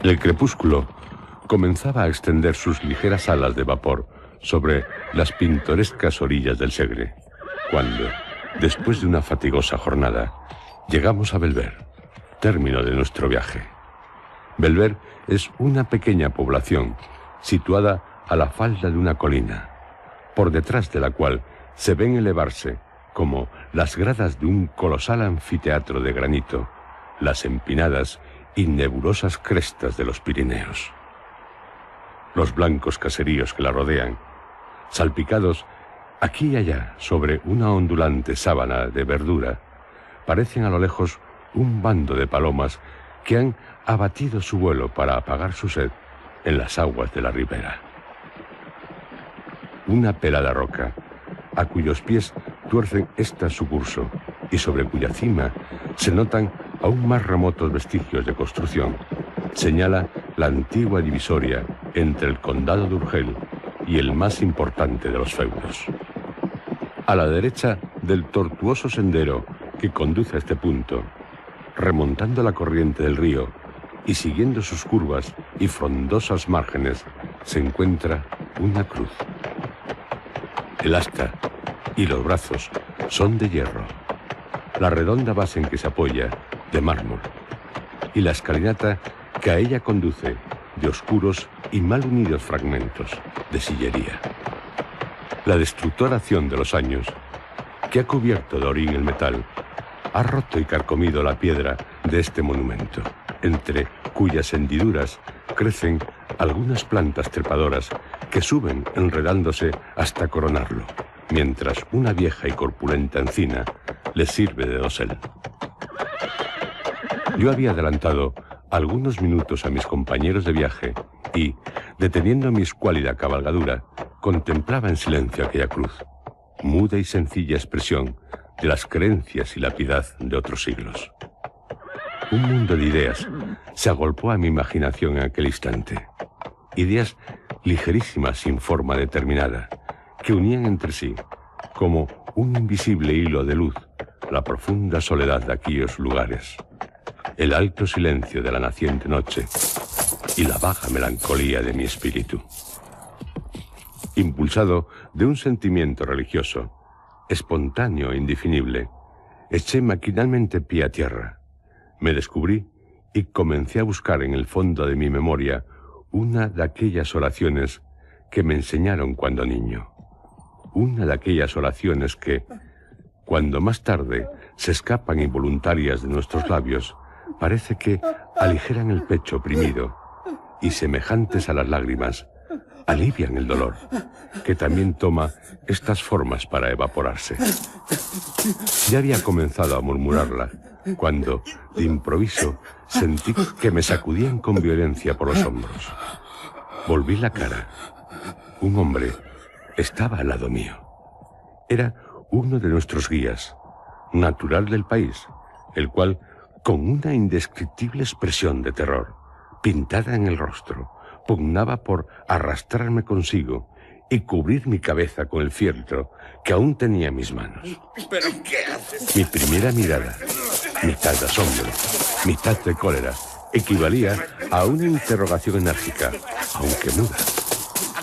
El crepúsculo comenzaba a extender sus ligeras alas de vapor sobre las pintorescas orillas del Segre, cuando, después de una fatigosa jornada, llegamos a Belver, término de nuestro viaje. Belver es una pequeña población situada a la falda de una colina, por detrás de la cual se ven elevarse, como las gradas de un colosal anfiteatro de granito, las empinadas y nebulosas crestas de los Pirineos. Los blancos caseríos que la rodean, salpicados aquí y allá sobre una ondulante sábana de verdura, parecen a lo lejos un bando de palomas que han abatido su vuelo para apagar su sed en las aguas de la ribera. Una pelada roca, a cuyos pies tuercen esta su curso y sobre cuya cima se notan aún más remotos vestigios de construcción, señala la antigua divisoria entre el condado de Urgel y el más importante de los feudos. A la derecha del tortuoso sendero que conduce a este punto, remontando la corriente del río y siguiendo sus curvas y frondosas márgenes, se encuentra una cruz. El asta y los brazos son de hierro, la redonda base en que se apoya, de mármol, y la escalinata que a ella conduce, de oscuros y mal unidos fragmentos de sillería. La destructora acción de los años, que ha cubierto de orín el metal, ha roto y carcomido la piedra de este monumento, entre cuyas hendiduras crecen algunas plantas trepadoras que suben enredándose hasta coronarlo, mientras una vieja y corpulenta encina les sirve de dosel. Yo había adelantado algunos minutos a mis compañeros de viaje y, deteniendo mi escuálida cabalgadura, contemplaba en silencio aquella cruz, muda y sencilla expresión de las creencias y la piedad de otros siglos. Un mundo de ideas se agolpó a mi imaginación en aquel instante. Ideas ligerísimas sin forma determinada, que unían entre sí, como un invisible hilo de luz, la profunda soledad de aquellos lugares, el alto silencio de la naciente noche y la baja melancolía de mi espíritu. Impulsado de un sentimiento religioso, espontáneo e indefinible, eché maquinalmente pie a tierra, me descubrí y comencé a buscar en el fondo de mi memoria una de aquellas oraciones que me enseñaron cuando niño. Una de aquellas oraciones que, cuando más tarde se escapan involuntarias de nuestros labios, parece que aligeran el pecho oprimido y, semejantes a las lágrimas, alivian el dolor, que también toma estas formas para evaporarse. Ya había comenzado a murmurarla, cuando, de improviso, sentí que me sacudían con violencia por los hombros. Volví la cara. Un hombre estaba al lado mío. Era uno de nuestros guías, natural del país, el cual, con una indescriptible expresión de terror, pintada en el rostro, pugnaba por arrastrarme consigo y cubrir mi cabeza con el fieltro que aún tenía en mis manos. ¿Pero qué haces? Mi primera mirada, mitad de asombro, mitad de cólera, equivalía a una interrogación enérgica, aunque muda.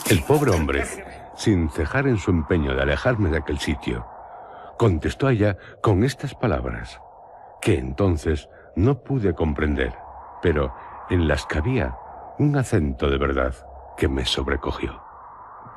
El pobre hombre, sin cejar en su empeño de alejarme de aquel sitio, contestó a ella con estas palabras, que entonces no pude comprender, pero en las que había un acento de verdad que me sobrecogió.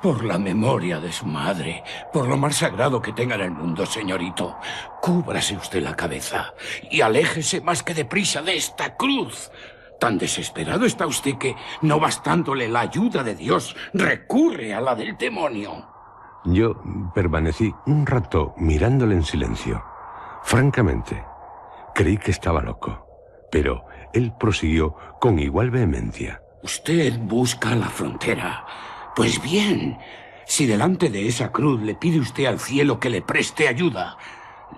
Por la memoria de su madre, por lo más sagrado que tenga en el mundo, señorito, cúbrase usted la cabeza y aléjese más que deprisa de esta cruz. Tan desesperado está usted que, no bastándole la ayuda de Dios, recurre a la del demonio. Yo permanecí un rato mirándole en silencio. Francamente, creí que estaba loco, pero él prosiguió con igual vehemencia. Usted busca la frontera. Pues bien, si delante de esa cruz le pide usted al cielo que le preste ayuda,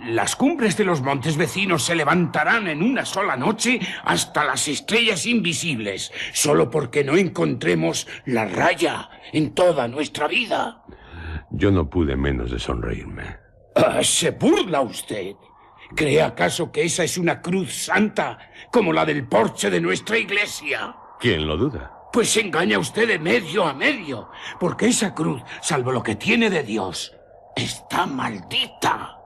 las cumbres de los montes vecinos se levantarán en una sola noche hasta las estrellas invisibles, solo porque no encontremos la raya en toda nuestra vida. Yo no pude menos de sonreírme. ¿Se burla usted? ¿Cree acaso que esa es una cruz santa, como la del porche de nuestra iglesia? ¿Quién lo duda? Pues se engaña usted de medio a medio, porque esa cruz, salvo lo que tiene de Dios, está maldita.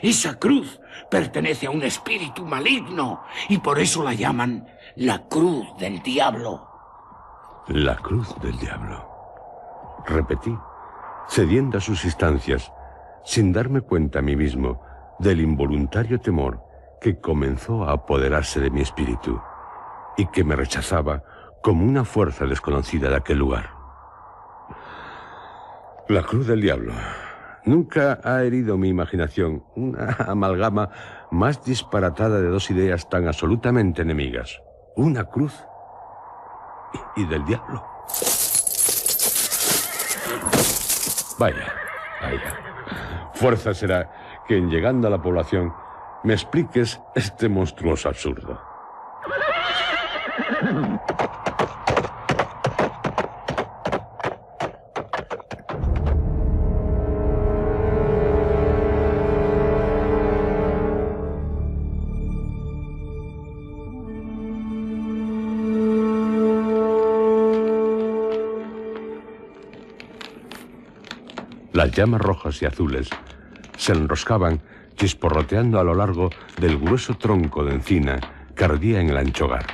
Esa cruz pertenece a un espíritu maligno y por eso la llaman la cruz del diablo. La cruz del diablo. Repetí, cediendo a sus instancias, sin darme cuenta a mí mismo del involuntario temor que comenzó a apoderarse de mi espíritu y que me rechazaba como una fuerza desconocida de aquel lugar. La cruz del diablo. Nunca ha herido mi imaginación una amalgama más disparatada de dos ideas tan absolutamente enemigas. Una cruz y del diablo. Vaya. Fuerza será que en llegando a la población me expliques este monstruoso absurdo. Las llamas rojas y azules se enroscaban chisporroteando a lo largo del grueso tronco de encina que ardía en el ancho hogar.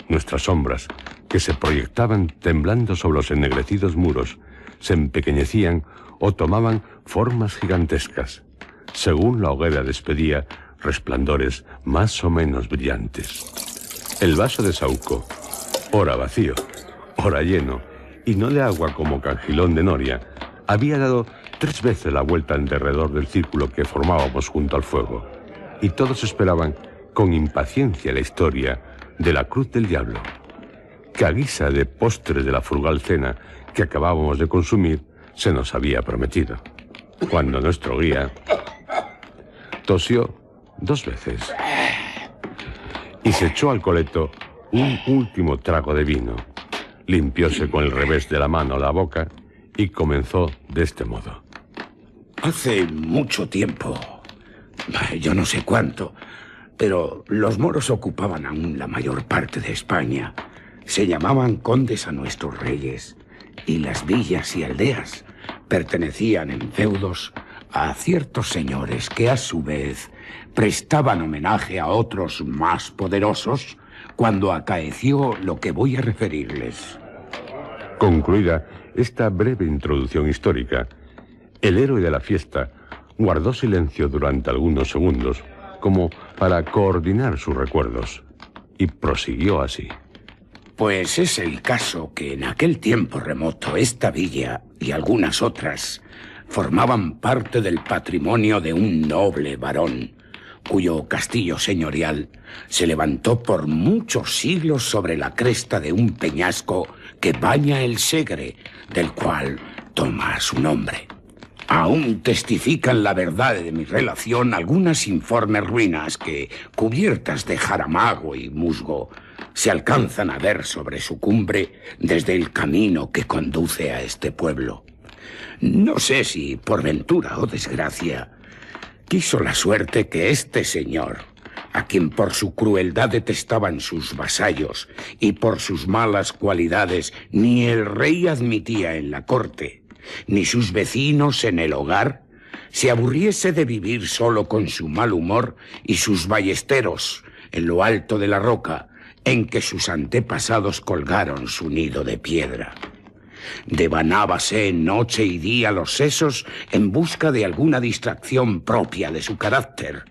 Nuestras sombras, que se proyectaban temblando sobre los ennegrecidos muros, se empequeñecían o tomaban formas gigantescas, según la hoguera despedía resplandores más o menos brillantes. El vaso de saúco, ora vacío, ora lleno, y no de agua como Cangilón de Noria, había dado 3 veces la vuelta alrededor del círculo que formábamos junto al fuego, y todos esperaban con impaciencia la historia de la cruz del diablo, que a guisa de postres de la frugal cena que acabábamos de consumir se nos había prometido, cuando nuestro guía tosió 2 veces y se echó al coleto un último trago de vino, limpióse con el revés de la mano la boca y comenzó de este modo. Hace mucho tiempo, yo no sé cuánto, pero los moros ocupaban aún la mayor parte de España. Se llamaban condes a nuestros reyes, y las villas y aldeas pertenecían en feudos a ciertos señores que a su vez prestaban homenaje a otros más poderosos cuando acaeció lo que voy a referirles. Concluida esta breve introducción histórica, el héroe de la fiesta guardó silencio durante algunos segundos, como para coordinar sus recuerdos, y prosiguió así. Pues es el caso que en aquel tiempo remoto esta villa y algunas otras formaban parte del patrimonio de un noble varón, cuyo castillo señorial se levantó por muchos siglos sobre la cresta de un peñasco que baña el Segre, del cual toma su nombre. Aún testifican la verdad de mi relación algunas informes ruinas que, cubiertas de jaramago y musgo, se alcanzan a ver sobre su cumbre desde el camino que conduce a este pueblo. No sé si, por ventura o desgracia, quiso la suerte que este señor, a quien por su crueldad detestaban sus vasallos y por sus malas cualidades ni el rey admitía en la corte, ni sus vecinos en el hogar, se aburriese de vivir solo con su mal humor y sus ballesteros en lo alto de la roca en que sus antepasados colgaron su nido de piedra. Devanábase noche y día los sesos en busca de alguna distracción propia de su carácter,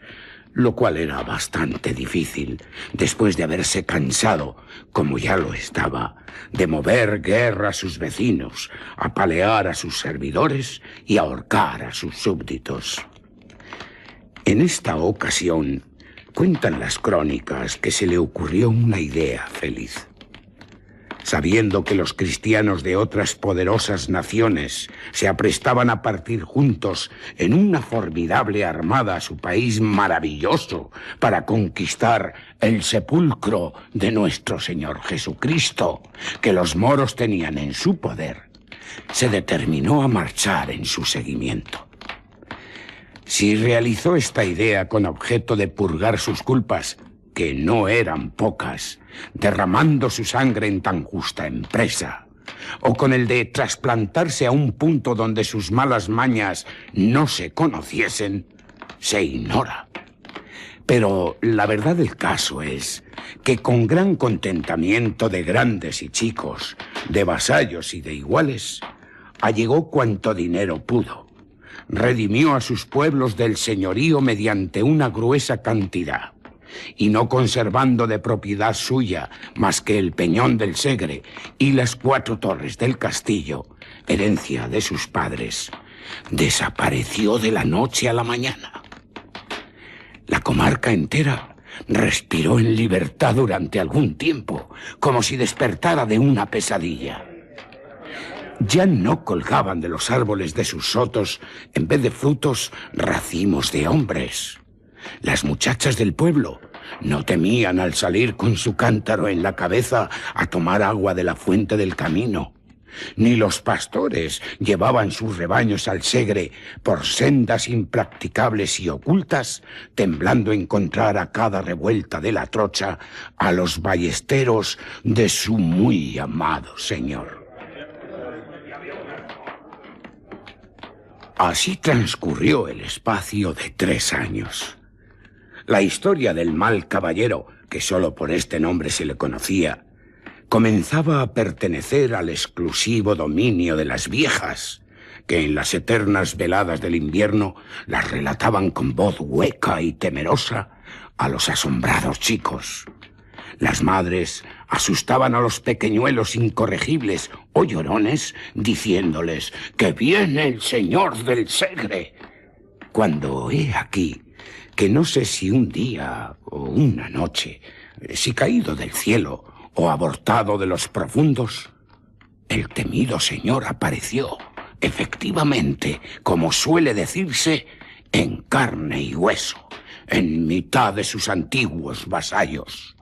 lo cual era bastante difícil después de haberse cansado, como ya lo estaba, de mover guerra a sus vecinos, apalear a sus servidores y ahorcar a sus súbditos. En esta ocasión, cuentan las crónicas que se le ocurrió una idea feliz. Sabiendo que los cristianos de otras poderosas naciones se aprestaban a partir juntos en una formidable armada a su país maravilloso para conquistar el sepulcro de nuestro Señor Jesucristo, que los moros tenían en su poder, se determinó a marchar en su seguimiento. Si realizó esta idea con objeto de purgar sus culpas, que no eran pocas, derramando su sangre en tan justa empresa, o con el de trasplantarse a un punto donde sus malas mañas no se conociesen, se ignora. Pero la verdad del caso es que con gran contentamiento de grandes y chicos, de vasallos y de iguales, allegó cuanto dinero pudo, redimió a sus pueblos del señorío mediante una gruesa cantidad, y no conservando de propiedad suya más que el peñón del Segre y las 4 torres del castillo, herencia de sus padres, desapareció de la noche a la mañana. La comarca entera respiró en libertad durante algún tiempo, como si despertara de una pesadilla. Ya no colgaban de los árboles de sus sotos, en vez de frutos, racimos de hombres. Las muchachas del pueblo no temían al salir con su cántaro en la cabeza a tomar agua de la fuente del camino, ni los pastores llevaban sus rebaños al Segre por sendas impracticables y ocultas, temblando encontrar a cada revuelta de la trocha a los ballesteros de su muy amado señor. Así transcurrió el espacio de 3 años. La historia del mal caballero, que solo por este nombre se le conocía, comenzaba a pertenecer al exclusivo dominio de las viejas, que en las eternas veladas del invierno las relataban con voz hueca y temerosa a los asombrados chicos. Las madres asustaban a los pequeñuelos incorregibles o llorones, diciéndoles que viene el señor del Segre, cuando he aquí que no sé si un día o una noche, si caído del cielo o abortado de los profundos, el temido señor apareció, efectivamente, como suele decirse, en carne y hueso, en mitad de sus antiguos vasallos.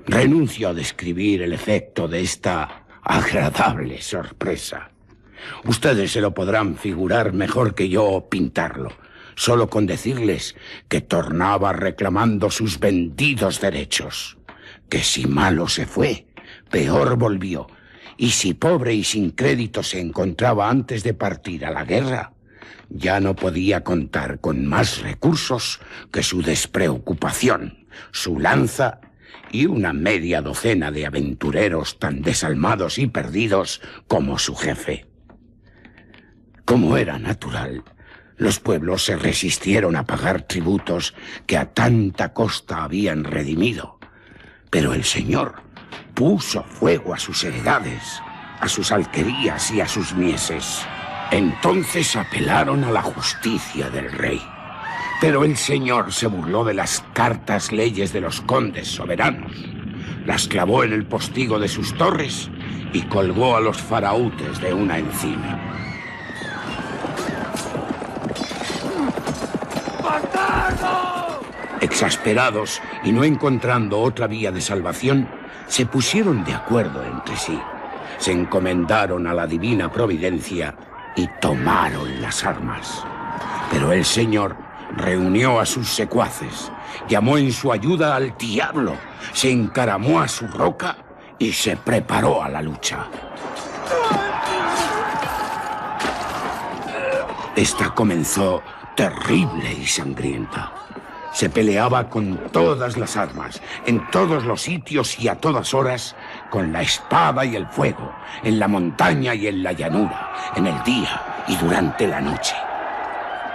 Renuncio a describir el efecto de esta agradable sorpresa. Ustedes se lo podrán figurar mejor que yo pintarlo, solo con decirles que tornaba reclamando sus vendidos derechos, que si malo se fue, peor volvió, y si pobre y sin crédito se encontraba antes de partir a la guerra, ya no podía contar con más recursos que su despreocupación, su lanza y una media docena de aventureros tan desalmados y perdidos como su jefe. Como era natural, los pueblos se resistieron a pagar tributos que a tanta costa habían redimido, pero el señor puso fuego a sus heredades, a sus alquerías y a sus mieses. Entonces apelaron a la justicia del rey. Pero el señor se burló de las cartas leyes de los condes soberanos, las clavó en el postigo de sus torres y colgó a los faraútes de una encina. Exasperados y no encontrando otra vía de salvación, se pusieron de acuerdo entre sí, se encomendaron a la divina providencia y tomaron las armas. Pero el señor reunió a sus secuaces, llamó en su ayuda al diablo, se encaramó a su roca y se preparó a la lucha. Esta comenzó terrible y sangrienta. Se peleaba con todas las armas, en todos los sitios y a todas horas, con la espada y el fuego, en la montaña y en la llanura, en el día y durante la noche.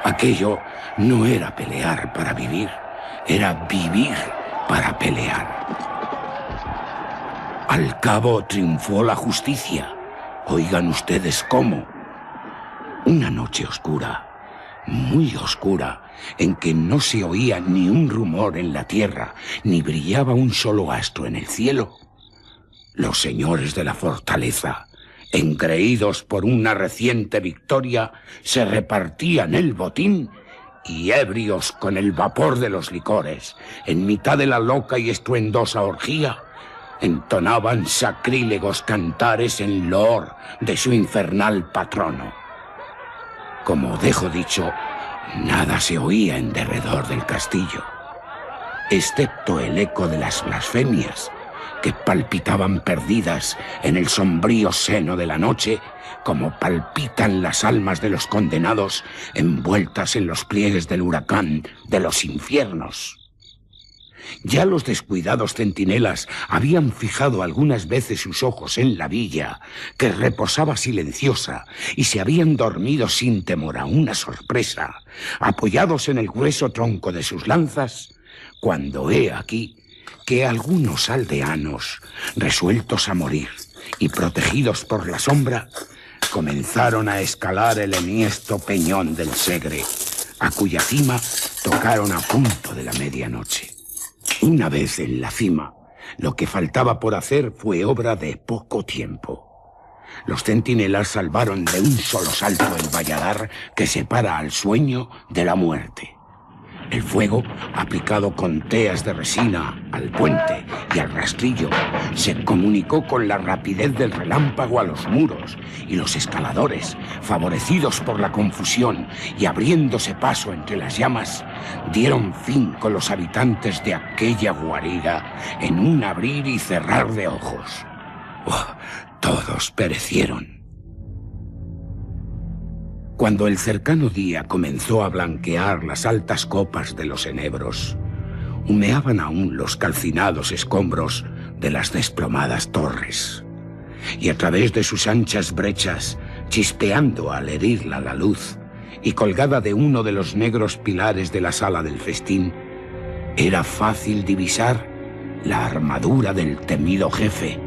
Aquello no era pelear para vivir, era vivir para pelear. Al cabo triunfó la justicia. Oigan ustedes cómo. Una noche oscura, muy oscura, en que no se oía ni un rumor en la tierra, ni brillaba un solo astro en el cielo, los señores de la fortaleza, engreídos por una reciente victoria, se repartían el botín y, ebrios con el vapor de los licores, en mitad de la loca y estruendosa orgía, entonaban sacrílegos cantares en loor de su infernal patrono. Como dejo dicho, Nada se oía en derredor del castillo, excepto el eco de las blasfemias que palpitaban perdidas en el sombrío seno de la noche, como palpitan las almas de los condenados envueltas en los pliegues del huracán de los infiernos. Ya los descuidados centinelas habían fijado algunas veces sus ojos en la villa, que reposaba silenciosa, y se habían dormido sin temor a una sorpresa, apoyados en el grueso tronco de sus lanzas, cuando he aquí que algunos aldeanos, resueltos a morir y protegidos por la sombra, comenzaron a escalar el enhiesto peñón del Segre, a cuya cima tocaron a punto de la medianoche. Una vez en la cima, lo que faltaba por hacer fue obra de poco tiempo. Los centinelas salvaron de un solo salto el valladar que separa al sueño de la muerte. El fuego, aplicado con teas de resina al puente y al rastrillo, se comunicó con la rapidez del relámpago a los muros, y los escaladores, favorecidos por la confusión y abriéndose paso entre las llamas, dieron fin con los habitantes de aquella guarida en un abrir y cerrar de ojos. Oh, todos perecieron. Cuando el cercano día comenzó a blanquear las altas copas de los enebros, humeaban aún los calcinados escombros de las desplomadas torres, y a través de sus anchas brechas, chispeando al herirla la luz, y colgada de uno de los negros pilares de la sala del festín, era fácil divisar la armadura del temido jefe,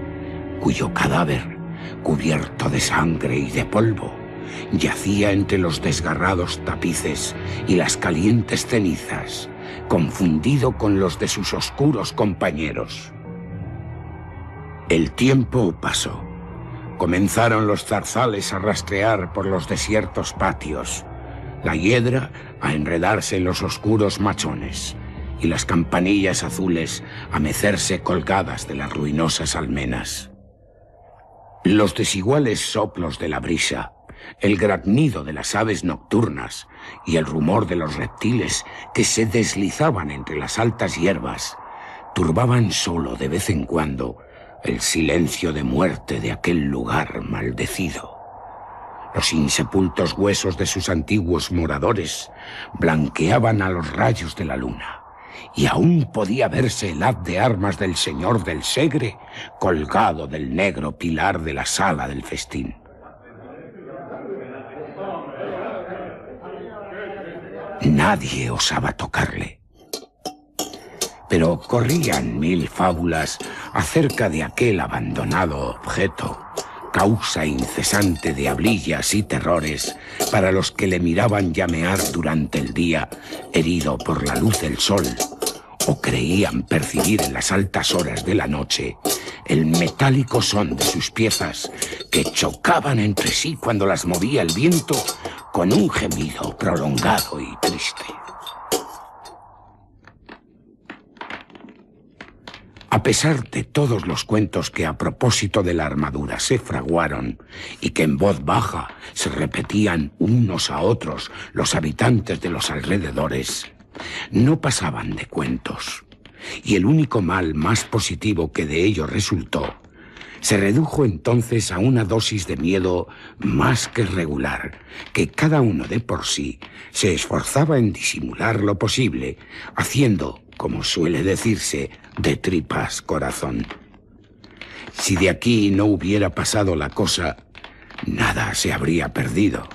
cuyo cadáver, cubierto de sangre y de polvo, yacía entre los desgarrados tapices y las calientes cenizas, confundido con los de sus oscuros compañeros. El tiempo pasó. Comenzaron los zarzales a rastrear por los desiertos patios, la hiedra a enredarse en los oscuros machones y las campanillas azules a mecerse colgadas de las ruinosas almenas. Los desiguales soplos de la brisa, el graznido de las aves nocturnas y el rumor de los reptiles que se deslizaban entre las altas hierbas turbaban solo de vez en cuando el silencio de muerte de aquel lugar maldecido. Los insepultos huesos de sus antiguos moradores blanqueaban a los rayos de la luna, y aún podía verse el haz de armas del señor del Segre colgado del negro pilar de la sala del festín. Nadie osaba tocarle, pero corrían mil fábulas acerca de aquel abandonado objeto, causa incesante de hablillas y terrores para los que le miraban llamear durante el día, herido por la luz del sol, o creían percibir en las altas horas de la noche el metálico son de sus piezas que chocaban entre sí cuando las movía el viento con un gemido prolongado y triste. A pesar de todos los cuentos que a propósito de la armadura se fraguaron y que en voz baja se repetían unos a otros los habitantes de los alrededores, no pasaban de cuentos, y el único mal más positivo que de ello resultó se redujo entonces a una dosis de miedo más que regular, que cada uno de por sí se esforzaba en disimular lo posible, haciendo, como suele decirse, de tripas corazón. Si de aquí no hubiera pasado la cosa, nada se habría perdido.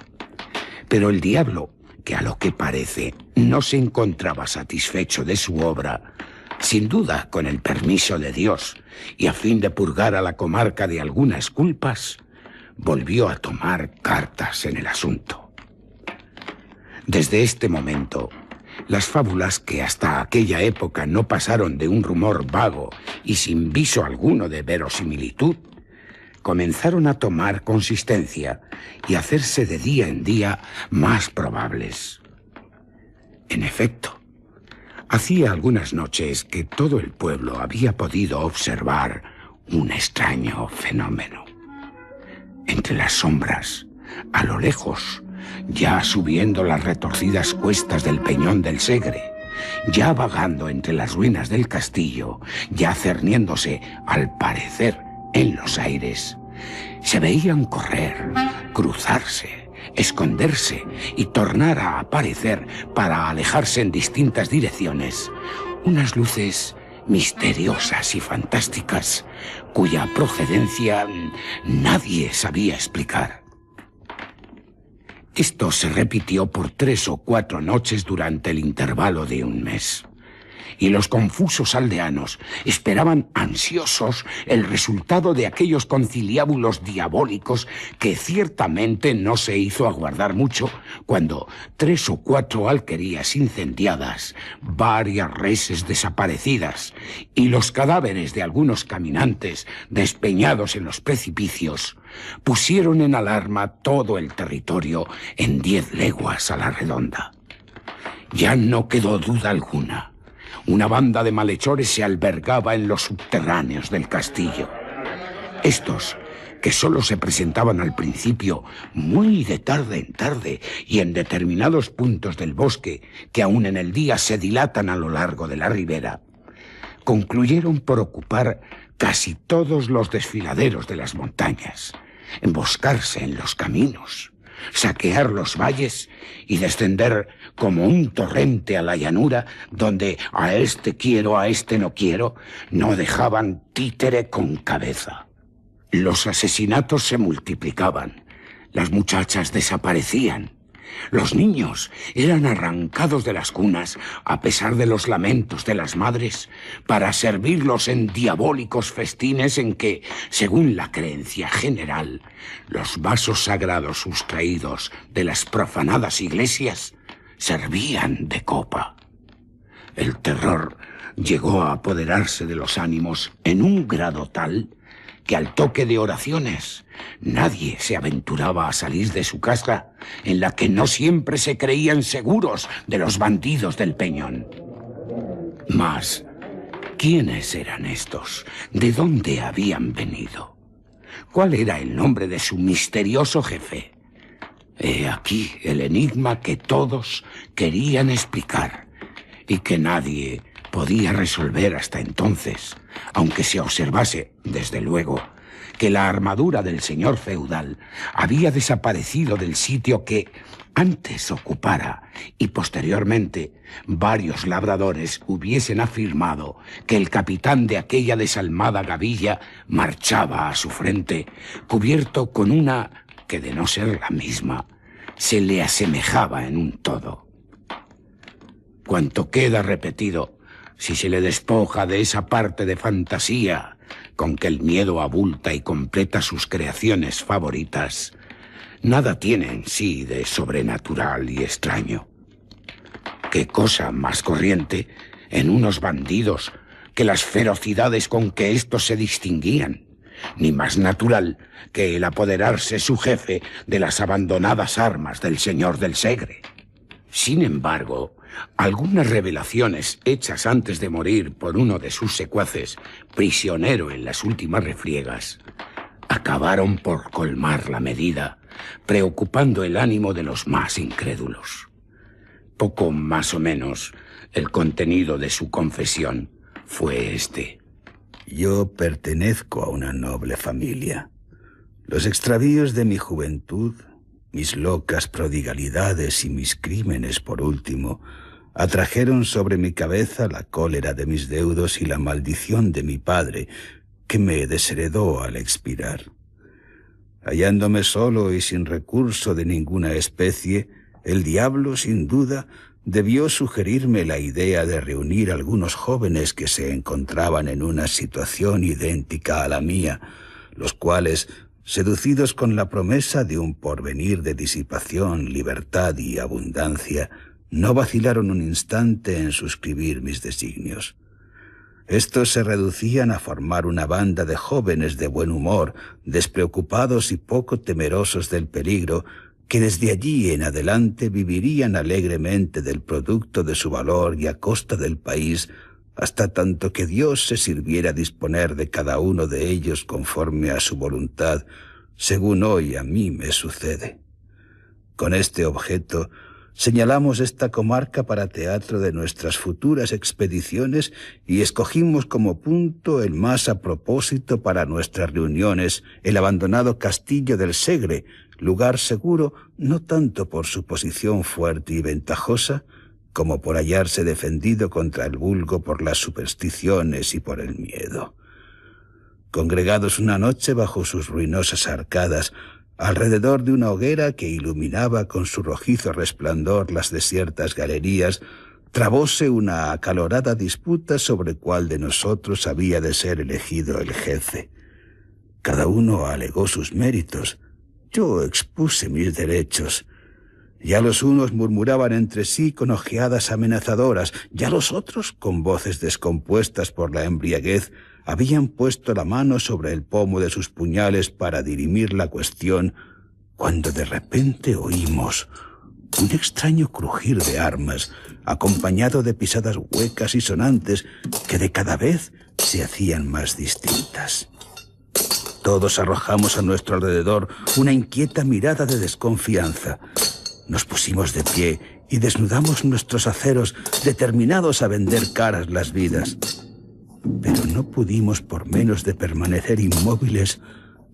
Pero el diablo, que a lo que parece no se encontraba satisfecho de su obra, sin duda con el permiso de Dios y a fin de purgar a la comarca de algunas culpas, volvió a tomar cartas en el asunto. Desde este momento, las fábulas que hasta aquella época no pasaron de un rumor vago y sin viso alguno de verosimilitud, comenzaron a tomar consistencia y hacerse de día en día más probables. En efecto, hacía algunas noches que todo el pueblo había podido observar un extraño fenómeno. Entre las sombras, a lo lejos, ya subiendo las retorcidas cuestas del Peñón del Segre, ya vagando entre las ruinas del castillo, ya cerniéndose, al parecer, en los aires, se veían correr, cruzarse, esconderse y tornar a aparecer para alejarse en distintas direcciones unas luces misteriosas y fantásticas cuya procedencia nadie sabía explicar. Esto se repitió por 3 o 4 noches durante el intervalo de un mes. Y los confusos aldeanos esperaban ansiosos el resultado de aquellos conciliábulos diabólicos que ciertamente no se hizo aguardar mucho cuando 3 o 4 alquerías incendiadas, varias reses desaparecidas y los cadáveres de algunos caminantes despeñados en los precipicios pusieron en alarma todo el territorio en 10 leguas a la redonda. Ya no quedó duda alguna. Una banda de malhechores se albergaba en los subterráneos del castillo. Estos, que solo se presentaban al principio muy de tarde en tarde y en determinados puntos del bosque que aún en el día se dilatan a lo largo de la ribera, concluyeron por ocupar casi todos los desfiladeros de las montañas, emboscarse en los caminos, saquear los valles y descender como un torrente a la llanura donde a este quiero, a este no quiero, no dejaban títere con cabeza. Los asesinatos se multiplicaban, las muchachas desaparecían, los niños eran arrancados de las cunas a pesar de los lamentos de las madres para servirlos en diabólicos festines en que, según la creencia general, los vasos sagrados sustraídos de las profanadas iglesias servían de copa. El terror llegó a apoderarse de los ánimos en un grado tal que al toque de oraciones nadie se aventuraba a salir de su casa, en la que no siempre se creían seguros de los bandidos del Peñón. Mas, ¿quiénes eran estos? ¿De dónde habían venido? ¿Cuál era el nombre de su misterioso jefe? He aquí el enigma que todos querían explicar y que nadie podía resolver hasta entonces, aunque se observase, desde luego, que la armadura del señor feudal había desaparecido del sitio que antes ocupara y posteriormente varios labradores hubiesen afirmado que el capitán de aquella desalmada gavilla marchaba a su frente, cubierto con una que, de no ser la misma, se le asemejaba en un todo. Cuanto queda repetido, si se le despoja de esa parte de fantasía con que el miedo abulta y completa sus creaciones favoritas, nada tiene en sí de sobrenatural y extraño. ¿Qué cosa más corriente en unos bandidos que las ferocidades con que éstos se distinguían? Ni más natural que el apoderarse su jefe de las abandonadas armas del señor del Segre. Sin embargo, algunas revelaciones hechas antes de morir por uno de sus secuaces, prisionero en las últimas refriegas, acabaron por colmar la medida, preocupando el ánimo de los más incrédulos. Poco más o menos, el contenido de su confesión fue este. Yo pertenezco a una noble familia. Los extravíos de mi juventud, mis locas prodigalidades y mis crímenes, por último, atrajeron sobre mi cabeza la cólera de mis deudos y la maldición de mi padre, que me desheredó al expirar. Hallándome solo y sin recurso de ninguna especie, el diablo, sin duda, debió sugerirme la idea de reunir algunos jóvenes que se encontraban en una situación idéntica a la mía, los cuales, seducidos con la promesa de un porvenir de disipación, libertad y abundancia, no vacilaron un instante en suscribir mis designios. Estos se reducían a formar una banda de jóvenes de buen humor, despreocupados y poco temerosos del peligro, que desde allí en adelante vivirían alegremente del producto de su valor y a costa del país, hasta tanto que Dios se sirviera disponer de cada uno de ellos conforme a su voluntad, según hoy a mí me sucede. Con este objeto, señalamos esta comarca para teatro de nuestras futuras expediciones y escogimos como punto el más a propósito para nuestras reuniones, el abandonado castillo del Segre, lugar seguro no tanto por su posición fuerte y ventajosa, como por hallarse defendido contra el vulgo por las supersticiones y por el miedo. Congregados una noche bajo sus ruinosas arcadas, alrededor de una hoguera que iluminaba con su rojizo resplandor las desiertas galerías, trabóse una acalorada disputa sobre cuál de nosotros había de ser elegido el jefe. Cada uno alegó sus méritos. Yo expuse mis derechos. Ya los unos murmuraban entre sí con ojeadas amenazadoras, ya los otros, con voces descompuestas por la embriaguez, habían puesto la mano sobre el pomo de sus puñales para dirimir la cuestión, cuando de repente oímos un extraño crujir de armas, acompañado de pisadas huecas y sonantes que de cada vez se hacían más distintas. Todos arrojamos a nuestro alrededor una inquieta mirada de desconfianza. Nos pusimos de pie y desnudamos nuestros aceros, determinados a vender caras las vidas. Pero no pudimos por menos de permanecer inmóviles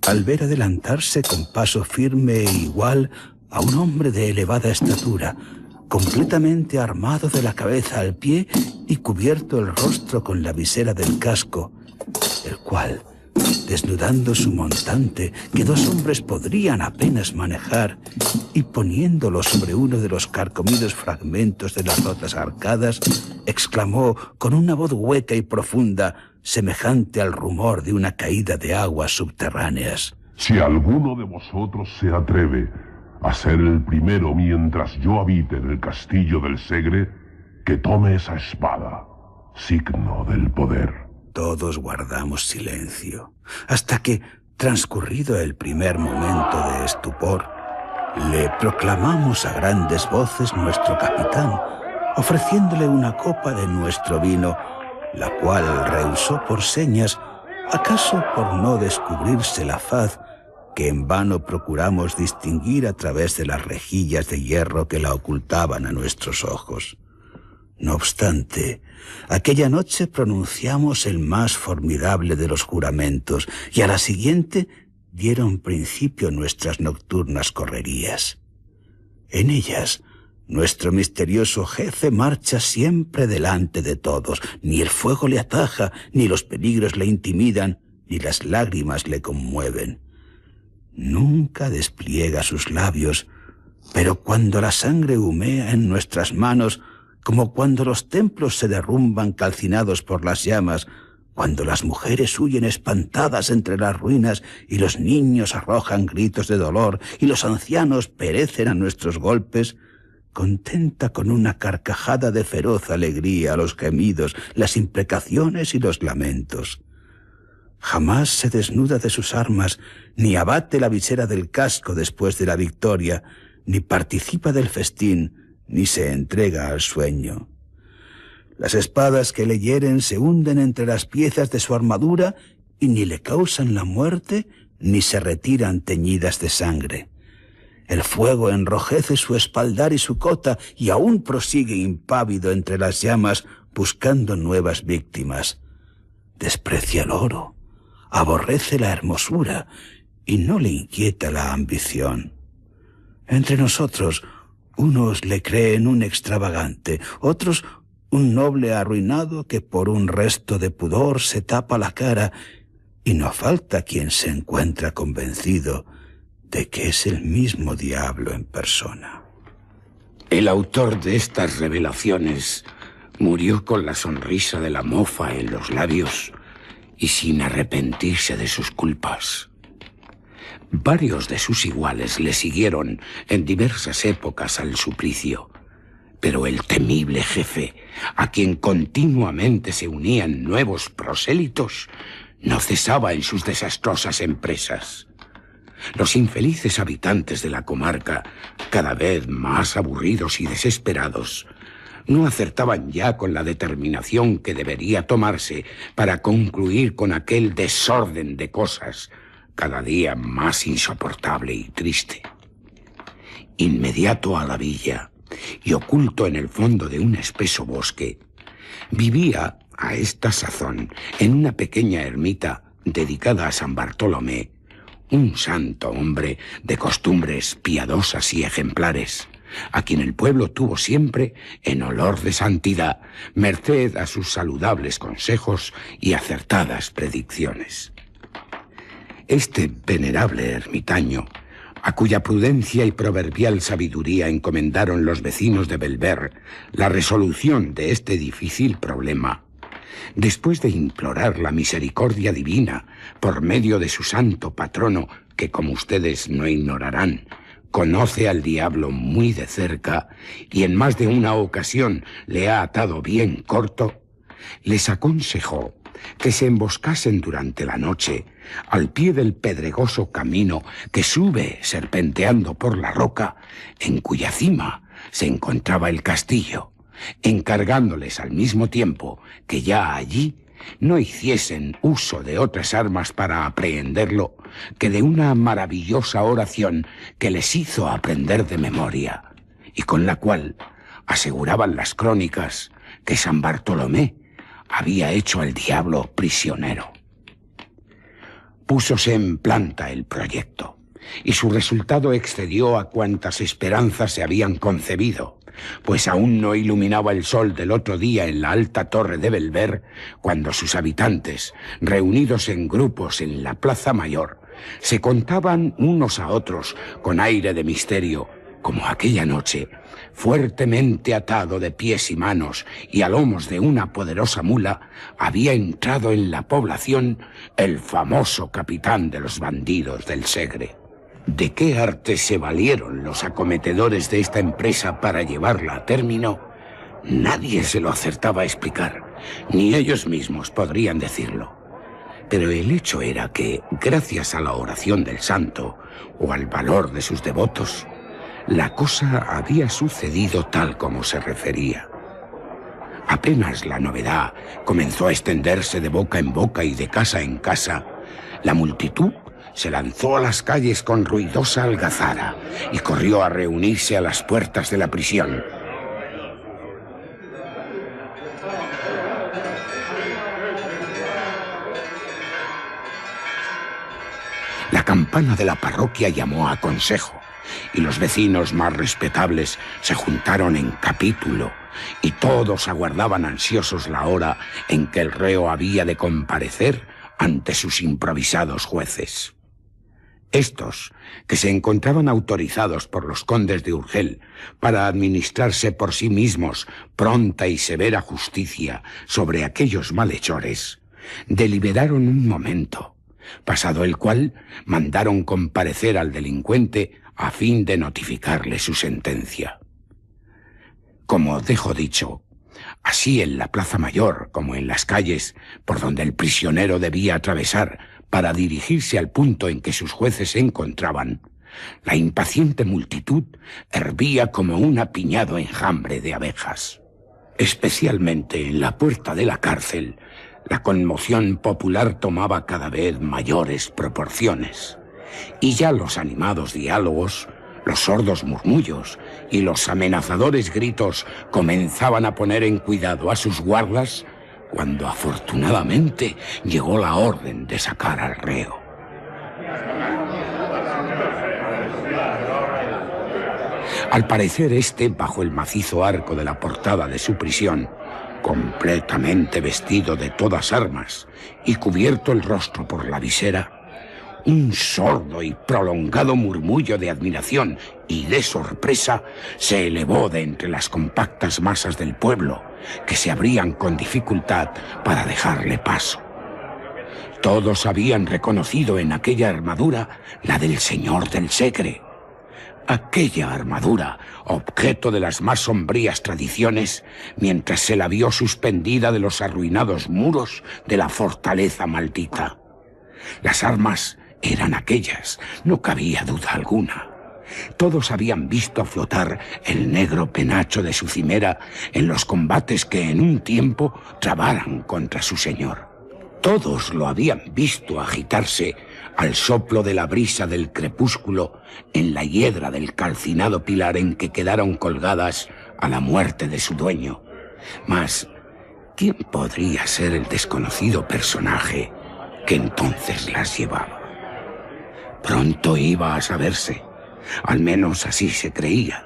al ver adelantarse con paso firme e igual a un hombre de elevada estatura, completamente armado de la cabeza al pie y cubierto el rostro con la visera del casco, el cual, desnudando su montante, que dos hombres podrían apenas manejar, y poniéndolo sobre uno de los carcomidos fragmentos de las rotas arcadas, exclamó con una voz hueca y profunda, semejante al rumor de una caída de aguas subterráneas: Si alguno de vosotros se atreve a ser el primero mientras yo habite en el castillo del Segre, que tome esa espada, signo del poder. Todos guardamos silencio, hasta que, transcurrido el primer momento de estupor, le proclamamos a grandes voces nuestro capitán, ofreciéndole una copa de nuestro vino, la cual rehusó por señas, acaso por no descubrirse la faz que en vano procuramos distinguir a través de las rejillas de hierro que la ocultaban a nuestros ojos. No obstante, aquella noche pronunciamos el más formidable de los juramentos y a la siguiente dieron principio nuestras nocturnas correrías. En ellas, nuestro misterioso jefe marcha siempre delante de todos. Ni el fuego le ataja, ni los peligros le intimidan, ni las lágrimas le conmueven. Nunca despliega sus labios, pero cuando la sangre humea en nuestras manos, como cuando los templos se derrumban calcinados por las llamas, cuando las mujeres huyen espantadas entre las ruinas y los niños arrojan gritos de dolor y los ancianos perecen a nuestros golpes, contenta con una carcajada de feroz alegría los gemidos, las imprecaciones y los lamentos. Jamás se desnuda de sus armas, ni abate la visera del casco después de la victoria, ni participa del festín, ni se entrega al sueño. Las espadas que le hieren se hunden entre las piezas de su armadura y ni le causan la muerte, ni se retiran teñidas de sangre. El fuego enrojece su espaldar y su cota y aún prosigue impávido entre las llamas buscando nuevas víctimas. Desprecia el oro, aborrece la hermosura y no le inquieta la ambición. Entre nosotros, unos le creen un extravagante, otros un noble arruinado que por un resto de pudor se tapa la cara, y no falta quien se encuentra convencido de que es el mismo diablo en persona. El autor de estas revelaciones murió con la sonrisa de la mofa en los labios y sin arrepentirse de sus culpas. Varios de sus iguales le siguieron en diversas épocas al suplicio, pero el temible jefe, a quien continuamente se unían nuevos prosélitos, no cesaba en sus desastrosas empresas. Los infelices habitantes de la comarca, cada vez más aburridos y desesperados, no acertaban ya con la determinación que debería tomarse para concluir con aquel desorden de cosas cada día más insoportable y triste. inmediato a la villa y oculto en el fondo de un espeso bosque, vivía a esta sazón en una pequeña ermita dedicada a San Bartolomé, un santo hombre de costumbres piadosas y ejemplares, a quien el pueblo tuvo siempre en olor de santidad, merced a sus saludables consejos y acertadas predicciones. Este venerable ermitaño, a cuya prudencia y proverbial sabiduría encomendaron los vecinos de Belver la resolución de este difícil problema, después de implorar la misericordia divina por medio de su santo patrono, que, como ustedes no ignorarán, conoce al diablo muy de cerca y en más de una ocasión le ha atado bien corto, les aconsejó que se emboscasen durante la noche al pie del pedregoso camino que sube serpenteando por la roca, en cuya cima se encontraba el castillo, encargándoles al mismo tiempo que ya allí no hiciesen uso de otras armas para aprehenderlo que de una maravillosa oración que les hizo aprender de memoria, y con la cual aseguraban las crónicas que San Bartolomé había hecho al diablo prisionero. Púsose en planta el proyecto, y su resultado excedió a cuantas esperanzas se habían concebido, pues aún no iluminaba el sol del otro día en la alta torre de Belver, cuando sus habitantes, reunidos en grupos en la plaza mayor, se contaban unos a otros con aire de misterio, como aquella noche, fuertemente atado de pies y manos y a lomos de una poderosa mula, había entrado en la población el famoso capitán de los bandidos del Segre. ¿De qué arte se valieron los acometedores de esta empresa para llevarla a término? Nadie se lo acertaba a explicar, ni ellos mismos podrían decirlo. Pero el hecho era que, gracias a la oración del santo o al valor de sus devotos, la cosa había sucedido tal como se refería. Apenas la novedad comenzó a extenderse de boca en boca y de casa en casa, la multitud se lanzó a las calles con ruidosa algazara y corrió a reunirse a las puertas de la prisión. La campana de la parroquia llamó a consejo, y los vecinos más respetables se juntaron en capítulo, y todos aguardaban ansiosos la hora en que el reo había de comparecer ante sus improvisados jueces. Estos, que se encontraban autorizados por los condes de Urgel para administrarse por sí mismos pronta y severa justicia sobre aquellos malhechores, deliberaron un momento, pasado el cual mandaron comparecer al delincuente a fin de notificarle su sentencia. Como dejo dicho, así en la Plaza Mayor como en las calles por donde el prisionero debía atravesar para dirigirse al punto en que sus jueces se encontraban, la impaciente multitud hervía como un apiñado enjambre de abejas. Especialmente en la puerta de la cárcel, la conmoción popular tomaba cada vez mayores proporciones, y ya los animados diálogos, los sordos murmullos y los amenazadores gritos comenzaban a poner en cuidado a sus guardas, cuando afortunadamente llegó la orden de sacar al reo. Al parecer bajo el macizo arco de la portada de su prisión, completamente vestido de todas armas y cubierto el rostro por la visera, un sordo y prolongado murmullo de admiración y de sorpresa se elevó de entre las compactas masas del pueblo, que se abrían con dificultad para dejarle paso. Todos habían reconocido en aquella armadura la del señor del Segre. Aquella armadura, objeto de las más sombrías tradiciones, mientras se la vio suspendida de los arruinados muros de la fortaleza maldita. Las armas eran aquellas, no cabía duda alguna. Todos habían visto flotar el negro penacho de su cimera en los combates que en un tiempo trabaran contra su señor. Todos lo habían visto agitarse al soplo de la brisa del crepúsculo, en la hiedra del calcinado pilar en que quedaron colgadas a la muerte de su dueño. Mas, ¿quién podría ser el desconocido personaje que entonces las llevaba? Pronto iba a saberse, al menos así se creía.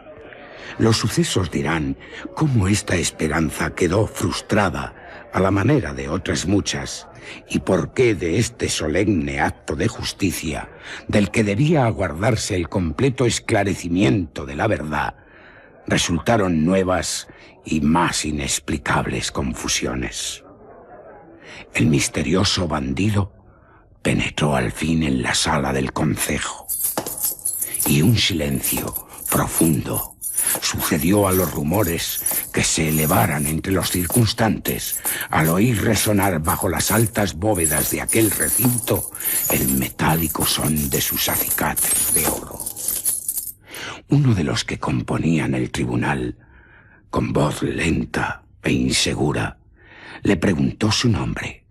Los sucesos dirán cómo esta esperanza quedó frustrada a la manera de otras muchas, y por qué de este solemne acto de justicia, del que debía aguardarse el completo esclarecimiento de la verdad, resultaron nuevas y más inexplicables confusiones. El misterioso bandido penetró al fin en la sala del concejo, y un silencio profundo sucedió a los rumores que se elevaran entre los circunstantes al oír resonar bajo las altas bóvedas de aquel recinto el metálico son de sus acicates de oro. Uno de los que componían el tribunal, con voz lenta e insegura, le preguntó su nombre,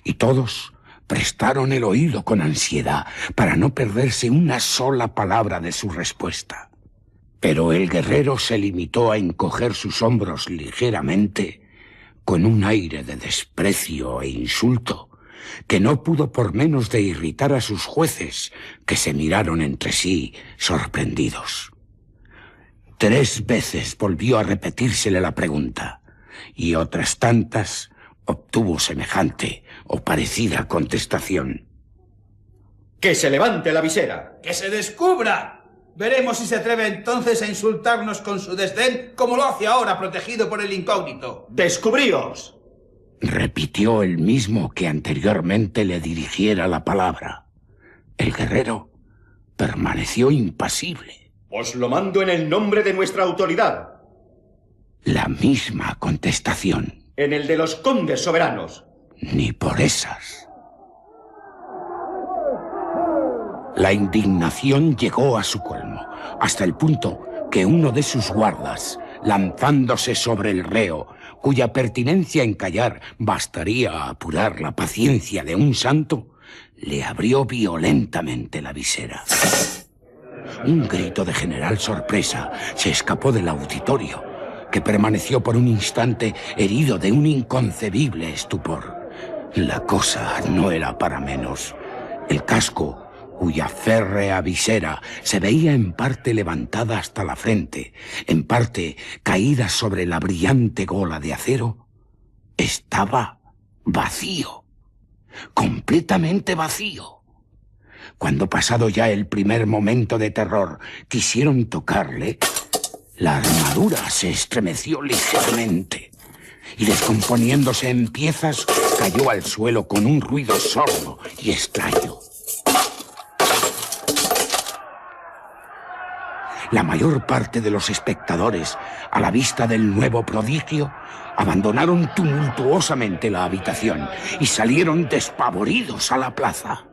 y todos prestaron el oído con ansiedad para no perderse una sola palabra de su respuesta. Pero el guerrero se limitó a encoger sus hombros ligeramente, con un aire de desprecio e insulto, que no pudo por menos de irritar a sus jueces, que se miraron entre sí sorprendidos. 3 veces volvió a repetírsele la pregunta, y otras tantas obtuvo semejante o parecida contestación. ¡Que se levante la visera! ¡Que se descubra! Veremos si se atreve entonces a insultarnos con su desdén, como lo hace ahora, protegido por el incógnito. ¡Descubríos! Repitió el mismo que anteriormente le dirigiera la palabra. El guerrero permaneció impasible. Os lo mando en el nombre de nuestra autoridad. La misma contestación. En el de los condes soberanos. Ni por esas. La indignación llegó a su colmo, hasta el punto que uno de sus guardas, lanzándose sobre el reo, cuya pertinencia en callar bastaría a apurar la paciencia de un santo, le abrió violentamente la visera. Un grito de general sorpresa se escapó del auditorio, que permaneció por un instante herido de un inconcebible estupor. La cosa no era para menos. El casco, cuya férrea visera se veía en parte levantada hasta la frente, en parte caída sobre la brillante gola de acero, estaba vacío, completamente vacío. Cuando pasado ya el primer momento de terror quisieron tocarle, la armadura se estremeció ligeramente y, descomponiéndose en piezas, cayó al suelo con un ruido sordo y extraño. La mayor parte de los espectadores, a la vista del nuevo prodigio, abandonaron tumultuosamente la habitación y salieron despavoridos a la plaza.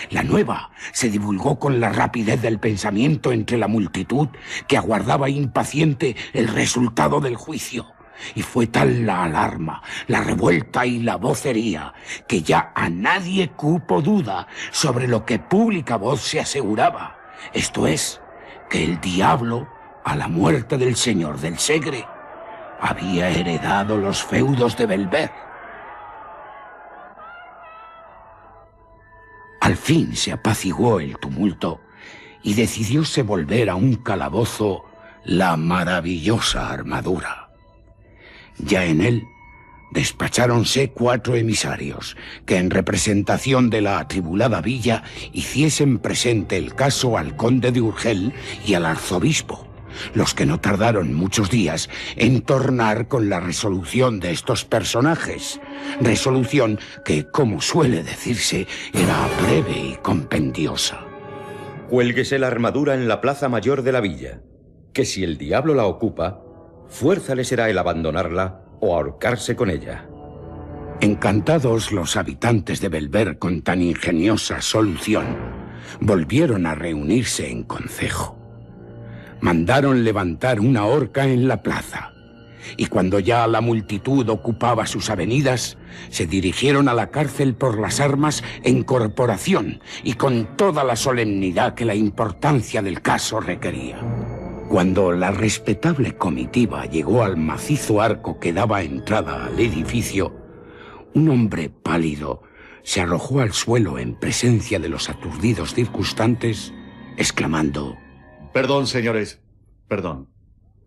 La nueva se divulgó con la rapidez del pensamiento entre la multitud que aguardaba impaciente el resultado del juicio. Y fue tal la alarma, la revuelta y la vocería, que ya a nadie cupo duda sobre lo que pública voz se aseguraba, esto es, que el diablo, a la muerte del señor del Segre, había heredado los feudos de Belver. Al fin se apaciguó el tumulto y decidióse volver a un calabozo la maravillosa armadura. Ya en él despacháronse 4 emisarios que, en representación de la atribulada villa, hiciesen presente el caso al conde de Urgel y al arzobispo, los que no tardaron muchos días en tornar con la resolución de estos personajes, resolución que, como suele decirse, era breve y compendiosa. Cuélguese la armadura en la plaza mayor de la villa, que si el diablo la ocupa, fuerza le será el abandonarla o ahorcarse con ella. Encantados los habitantes de Belver con tan ingeniosa solución, volvieron a reunirse en concejo. Mandaron levantar una horca en la plaza y cuando ya la multitud ocupaba sus avenidas, se dirigieron a la cárcel por las armas en corporación y con toda la solemnidad que la importancia del caso requería. Cuando la respetable comitiva llegó al macizo arco que daba entrada al edificio, un hombre pálido se arrojó al suelo en presencia de los aturdidos circunstantes, exclamando: «Perdón, señores, perdón».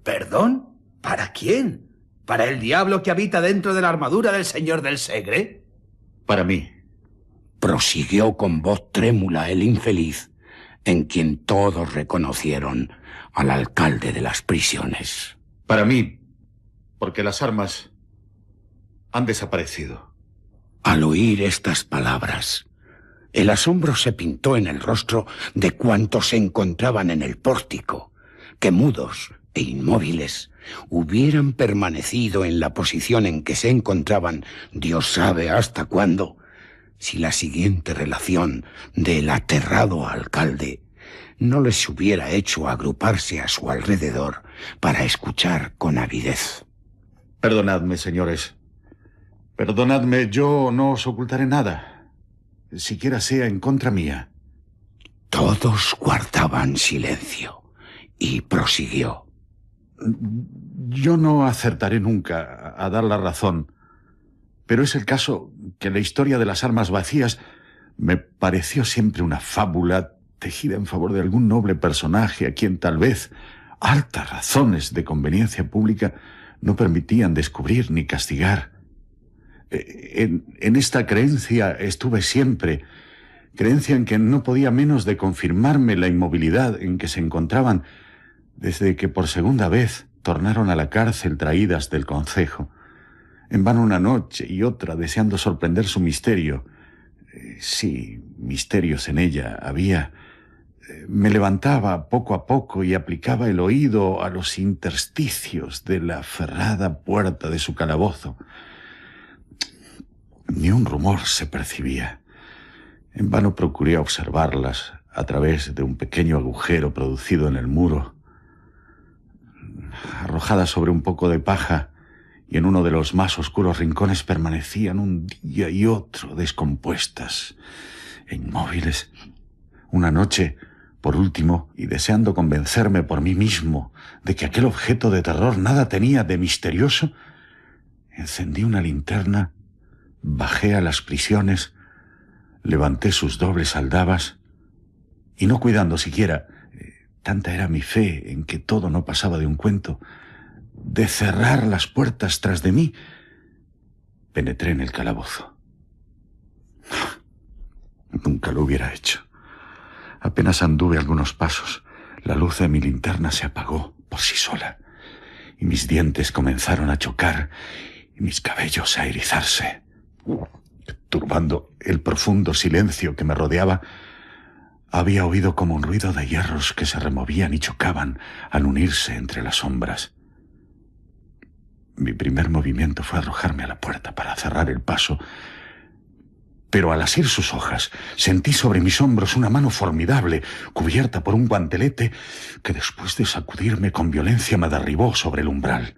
¿Perdón? ¿Para quién? ¿Para el diablo que habita dentro de la armadura del señor del Segre? Para mí. Prosiguió con voz trémula el infeliz, en quien todos reconocieron al alcalde de las prisiones. Para mí, porque las armas han desaparecido. Al oír estas palabras, el asombro se pintó en el rostro de cuantos se encontraban en el pórtico, que mudos e inmóviles hubieran permanecido en la posición en que se encontraban, Dios sabe hasta cuándo, si la siguiente relación del aterrado alcalde no les hubiera hecho agruparse a su alrededor para escuchar con avidez. Perdonadme, señores. Perdonadme, yo no os ocultaré nada, siquiera sea en contra mía. Todos guardaban silencio y prosiguió: Yo no acertaré nunca a dar la razón, pero es el caso que la historia de las armas vacías me pareció siempre una fábula tejida en favor de algún noble personaje a quien tal vez altas razones de conveniencia pública no permitían descubrir ni castigar. En esta creencia estuve siempre, creencia en que no podía menos de confirmarme la inmovilidad en que se encontraban desde que por segunda vez tornaron a la cárcel traídas del concejo. En vano una noche y otra deseando sorprender su misterio. Sí, misterios en ella había. Me levantaba poco a poco y aplicaba el oído a los intersticios de la ferrada puerta de su calabozo. Ni un rumor se percibía. En vano procuré observarlas a través de un pequeño agujero producido en el muro. Arrojadas sobre un poco de paja y en uno de los más oscuros rincones permanecían un día y otro descompuestas e inmóviles. Una noche, por último, y deseando convencerme por mí mismo de que aquel objeto de terror nada tenía de misterioso, encendí una linterna, bajé a las prisiones, levanté sus dobles aldabas y, no cuidando siquiera, tanta era mi fe en que todo no pasaba de un cuento, de cerrar las puertas tras de mí, penetré en el calabozo. Nunca lo hubiera hecho. Apenas anduve algunos pasos, la luz de mi linterna se apagó por sí sola, y mis dientes comenzaron a chocar y mis cabellos a erizarse. Turbando el profundo silencio que me rodeaba, había oído como un ruido de hierros que se removían y chocaban al unirse entre las sombras. Mi primer movimiento fue arrojarme a la puerta para cerrar el paso, pero al asir sus hojas sentí sobre mis hombros una mano formidable, cubierta por un guantelete, que después de sacudirme con violencia me derribó sobre el umbral.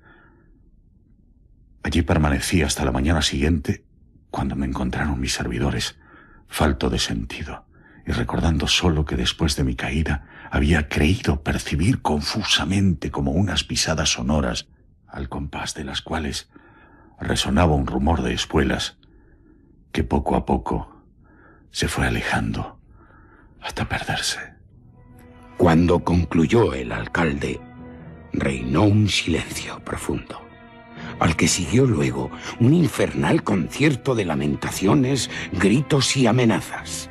Allí permanecí hasta la mañana siguiente, cuando me encontraron mis servidores, falto de sentido, y recordando solo que después de mi caída había creído percibir confusamente como unas pisadas sonoras, al compás de las cuales resonaba un rumor de espuelas que poco a poco se fue alejando hasta perderse. Cuando concluyó el alcalde, reinó un silencio profundo, al que siguió luego un infernal concierto de lamentaciones, gritos y amenazas.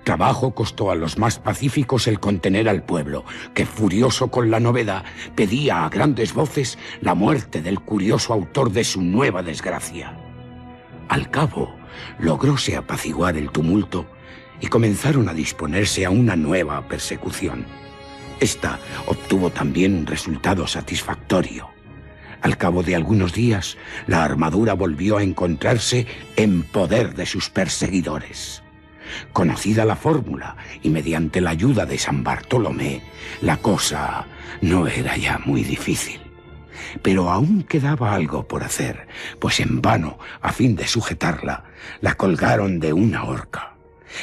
Trabajo costó a los más pacíficos el contener al pueblo, que, furioso con la novedad, pedía a grandes voces la muerte del curioso autor de su nueva desgracia. Al cabo, logróse apaciguar el tumulto y comenzaron a disponerse a una nueva persecución. Esta obtuvo también un resultado satisfactorio. Al cabo de algunos días, la armadura volvió a encontrarse en poder de sus perseguidores. Conocida la fórmula y mediante la ayuda de San Bartolomé, la cosa no era ya muy difícil. Pero aún quedaba algo por hacer, pues en vano, a fin de sujetarla, la colgaron de una horca.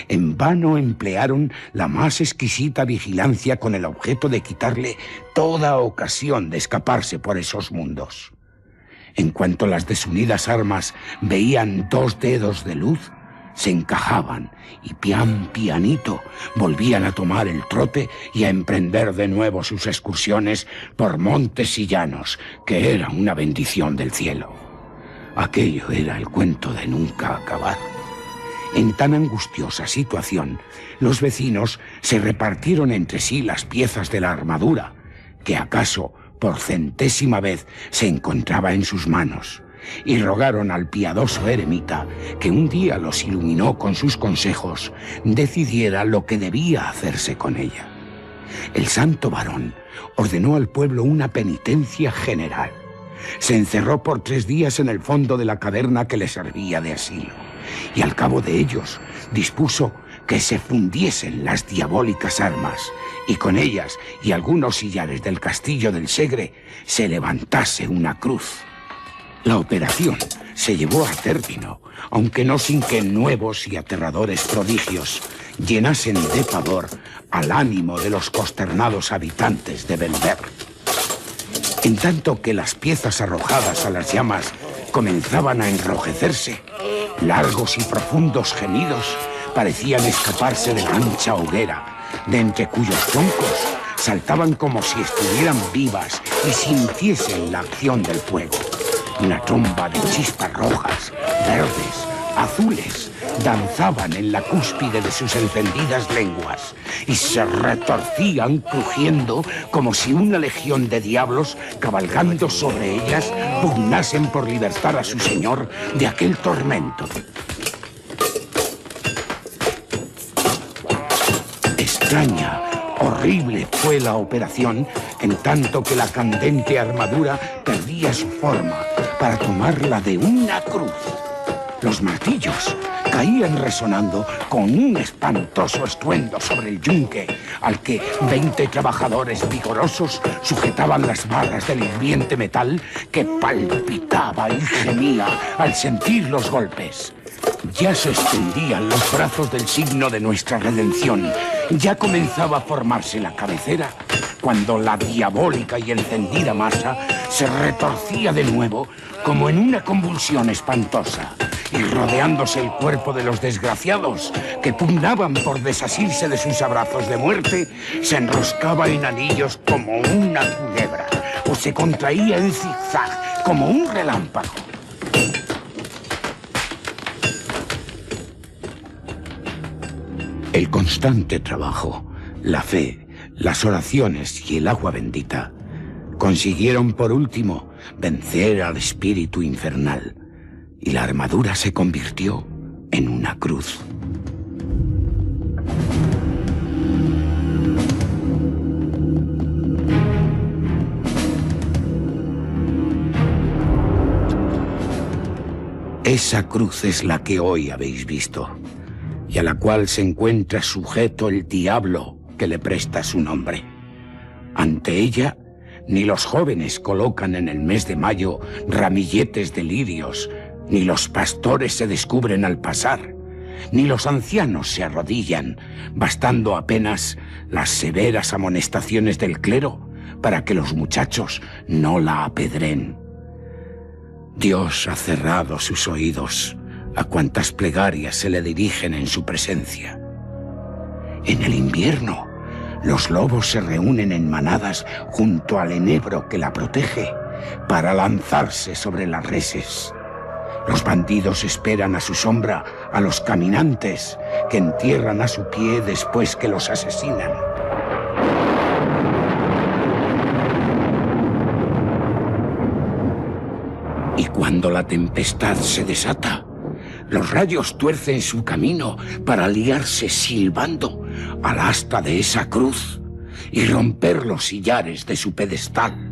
En vano emplearon la más exquisita vigilancia con el objeto de quitarle toda ocasión de escaparse por esos mundos. En cuanto las desunidas armas veían 2 dedos de luz, se encajaban y pian pianito volvían a tomar el trote y a emprender de nuevo sus excursiones por montes y llanos, que era una bendición del cielo. Aquello era el cuento de nunca acabar. En tan angustiosa situación, los vecinos se repartieron entre sí las piezas de la armadura, que acaso por 100ª vez se encontraba en sus manos, y rogaron al piadoso eremita, que un día los iluminó con sus consejos, decidiera lo que debía hacerse con ella. El santo varón ordenó al pueblo una penitencia general. Se encerró por 3 días en el fondo de la caverna que le servía de asilo, y al cabo de ellos dispuso que se fundiesen las diabólicas armas, y con ellas y algunos sillares del castillo del Segre se levantase una cruz. La operación se llevó a término, aunque no sin que nuevos y aterradores prodigios llenasen de pavor al ánimo de los consternados habitantes de Belver. En tanto que las piezas arrojadas a las llamas comenzaban a enrojecerse, largos y profundos gemidos parecían escaparse de la ancha hoguera, de entre cuyos troncos saltaban como si estuvieran vivas y sintiesen la acción del fuego. Una tromba de chispas rojas, verdes, azules, danzaban en la cúspide de sus encendidas lenguas y se retorcían crujiendo como si una legión de diablos, cabalgando sobre ellas, pugnasen por libertar a su señor de aquel tormento. Extraña, horrible fue la operación, en tanto que la candente armadura perdía su forma para tomarla de una cruz. Los martillos caían resonando con un espantoso estruendo sobre el yunque, al que 20 trabajadores vigorosos sujetaban las barras del hirviente metal que palpitaba y gemía al sentir los golpes. Ya se extendían los brazos del signo de nuestra redención. Ya comenzaba a formarse la cabecera, cuando la diabólica y encendida masa se retorcía de nuevo como en una convulsión espantosa, y rodeándose el cuerpo de los desgraciados que pugnaban por desasirse de sus abrazos de muerte, se enroscaba en anillos como una culebra, o se contraía en zigzag como un relámpago. El constante trabajo, la fe, las oraciones y el agua bendita consiguieron por último vencer al espíritu infernal, y la armadura se convirtió en una cruz. Esa cruz es la que hoy habéis visto, y a la cual se encuentra sujeto el diablo que le presta su nombre. Ante ella, ni los jóvenes colocan en el mes de mayo ramilletes de lirios, ni los pastores se descubren al pasar, ni los ancianos se arrodillan, bastando apenas las severas amonestaciones del clero para que los muchachos no la apedren. Dios ha cerrado sus oídos a cuantas plegarias se le dirigen en su presencia. En el invierno, los lobos se reúnen en manadas junto al enebro que la protege para lanzarse sobre las reses. Los bandidos esperan a su sombra a los caminantes que entierran a su pie después que los asesinan. Y cuando la tempestad se desata, los rayos tuercen su camino para liarse silbando al asta de esa cruz y romper los sillares de su pedestal.